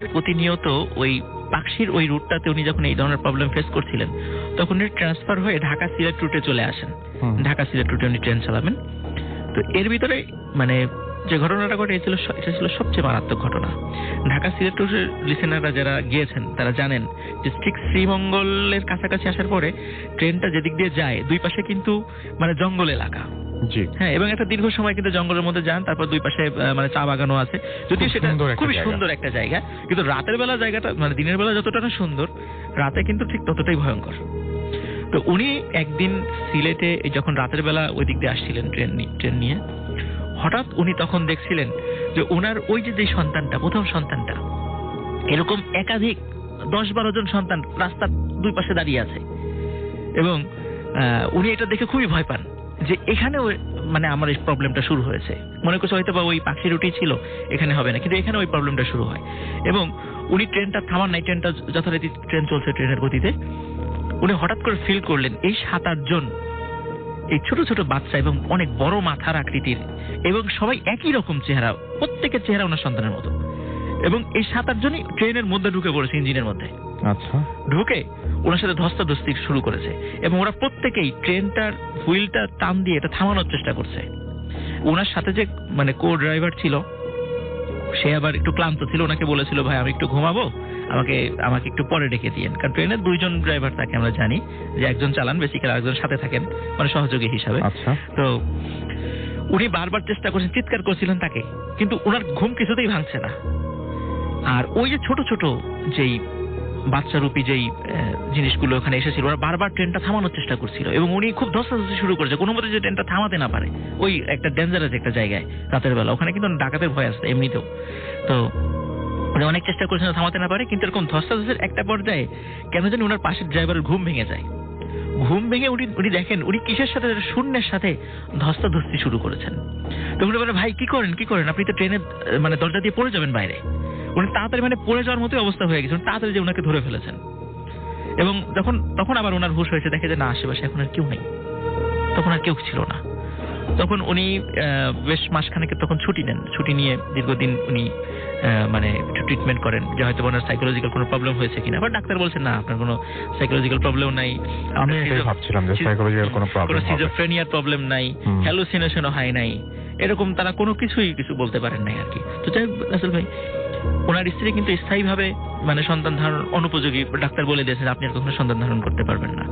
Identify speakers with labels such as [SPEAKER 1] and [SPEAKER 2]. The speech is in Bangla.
[SPEAKER 1] প্রতিনিয়ত ওই পাকশির ওই রুটটাতে উনি যখন এই ধরনের প্রবলেম ফেস করছিলেন, তখন উনি ট্রান্সফার হয়ে ঢাকা সিলেট রুটে চলে আসেন। ঢাকা সিলেট রুটে উনি ট্রেন চালাবেন। তো এর ভিতরে মানে যে ঘটনাটা ঘটে এটা ছিল সবচেয়ে মারাত্মক ঘটনা। ঢাকা সিলেট রুটের লিসেনাররা যারা গিয়েছেন তারা জানেন যে ঠিক শ্রীমঙ্গলের কাছাকাছি আসার পরে ট্রেনটা যেদিক দিয়ে যায় দুই পাশে কিন্তু মানে জঙ্গল এলাকা। হ্যাঁ, এবং একটা দীর্ঘ সময় কিন্তু জঙ্গলের মধ্যে যান, তারপর দুই পাশে মানে চা বাগানও আছে, যদিও সেটা খুবই সুন্দর একটা জায়গা, কিন্তু রাতের বেলা জায়গাটা মানে দিনের বেলা যতটা না সুন্দর, রাতে কিন্তু ঠিক ততটাই ভয়ঙ্কর। তো উনি একদিন সিলেটে যখন রাতের বেলা ওই দিক দিয়ে আসছিলেন ট্রেন নিয়ে, হঠাৎ উনি তখন দেখছিলেন যে ওনার ওই যে সন্তানটা, প্রথম সন্তানটা, এরকম একাধিক 10-12 জন সন্তান রাস্তার দুই পাশে দাঁড়িয়ে আছে, এবং উনি এটা দেখে খুবই ভয় পান যে এখানে মানে আমার এই প্রবলেমটা শুরু হয়েছে। মনে করছে হয়তো বা ওই পাখি রুটি ছিল, এখানে হবে না, কিন্তু এখানে ওই প্রবলেমটা শুরু হয়। এবং উনি ট্রেনটা থামান নাই, ট্রেনটা যথারীতি ট্রেন চলছে ট্রেনের গতিতে। উনি হঠাৎ করে ফিল করলেন এই 7-8 জন এই ছোট ছোট বাচ্চা এবং অনেক বড় মাথার আকৃতির, এবং সবাই একই রকম চেহারা, প্রত্যেকের চেহারা ওনার সন্তানের মতো, এবং এই 7-8 জনই ট্রেনের মধ্যে ঢুকে পড়েছে, ইঞ্জিনের মধ্যে। আচ্ছা, ঢুকে ওনার সাথে ধস্তাধস্তি শুরু করেছে, এবং ওরা প্রত্যেকেই ট্রেনটার হুইলটা টান দিয়ে এটা থামানোর চেষ্টা করছে। ওনার সাথে যে মানে কো ড্রাইভার ছিল সে আবার একটু ক্লান্ত ছিল, ওনাকে বলেছিল ভাই আমি একটু ঘুমাবো, আমাকে একটু পরে ডেকে দিয়েন। কারণ ট্রেনের 2 জন ড্রাইভার থাকে, আমরা জানি যে একজন চালান বেসিক্যালি, আরেকজন সাথে থাকেন মানে সহযোগী হিসাবে। তো উনি বারবার চেষ্টা করছেন, চিৎকার করছিলেন তাকে, কিন্তু ওনার ঘুম কিছুতেই ভাঙছে না। আর ওই যে ছোট ছোট যেই বাচ্চারূপী যেই জিনিসগুলো ওখানে এসেছিল, ওরা বারবার ট্রেনটা থামানোর চেষ্টা করছিল, এবং উনি খুব ধস্তাধস্তি শুরু করেছে কোনো মতে যে ট্রেনটা থামাতে না পারে। ওই একটা ডেঞ্জারাস একটা জায়গায় রাতের বেলা, ওখানে কিন্তু ডাকাতের ভয় আছে এমনিতেও। তো উনি অনেক চেষ্টা করেছেন থামাতে না পারে, কিন্তু এরকম ধস্তাধস্তির একটা পর্যায়ে কেন জানি ওনার পাশের ড্রাইভারের ঘুম ভেঙে যায়। ঘুম ভেঙে উনি দেখেন উনি কিসের সাথে, শূন্যের সাথে ধস্তাধস্তি শুরু করেছেন। তো উনি বলে ভাই কি করেন আপনি তো ট্রেনের মানে দরজা দিয়ে পড়ে যাবেন বাইরে। উনি তাড়াতাড়ি মানে পড়ে যাওয়ার মতোই অবস্থা হয়ে গেছে, তাড়াতাড়ি যে ওনাকে ধরে ফেলেছেন। এবং তখন আবার ওনার হুঁশ হয়েছে, দেখে যে না আশেপাশে এখন আর কেউ নেই, তখন আর কেউ ছিল না। তখন উনি বেশ মাসখানেকের তখন ছুটি নিয়ে দীর্ঘদিন উনি মানে ট্রিটমেন্ট করেন যে হয়তো ওনার সাইকোলজিক্যাল কোনো প্রবলেম হয়েছে কিনা। আবার ডাক্তার বলছেন না আপনার কোনো সাইকোলজিক্যাল প্রবলেম নাই,
[SPEAKER 2] আমি এটাই ভাবছিলাম যে সাইকোলজিক্যাল কোনো প্রবলেম হবে,
[SPEAKER 1] সিজোফ্রেনিয়ার প্রবলেম নাই, হ্যালুসিনেশনও হয় নাই, এরকম তারা কোনো কিছু বলতে পারেন নাই আর কি। তো যাই রাসেল ভাই, ওনার স্ত্রী কিন্তু স্থায়ীভাবে মানে সন্তান ধারণ অনুপযোগী, ডাক্তার বলে দিয়েছেন আপনি আর কখনো সন্তান ধারণ করতে পারবেন না।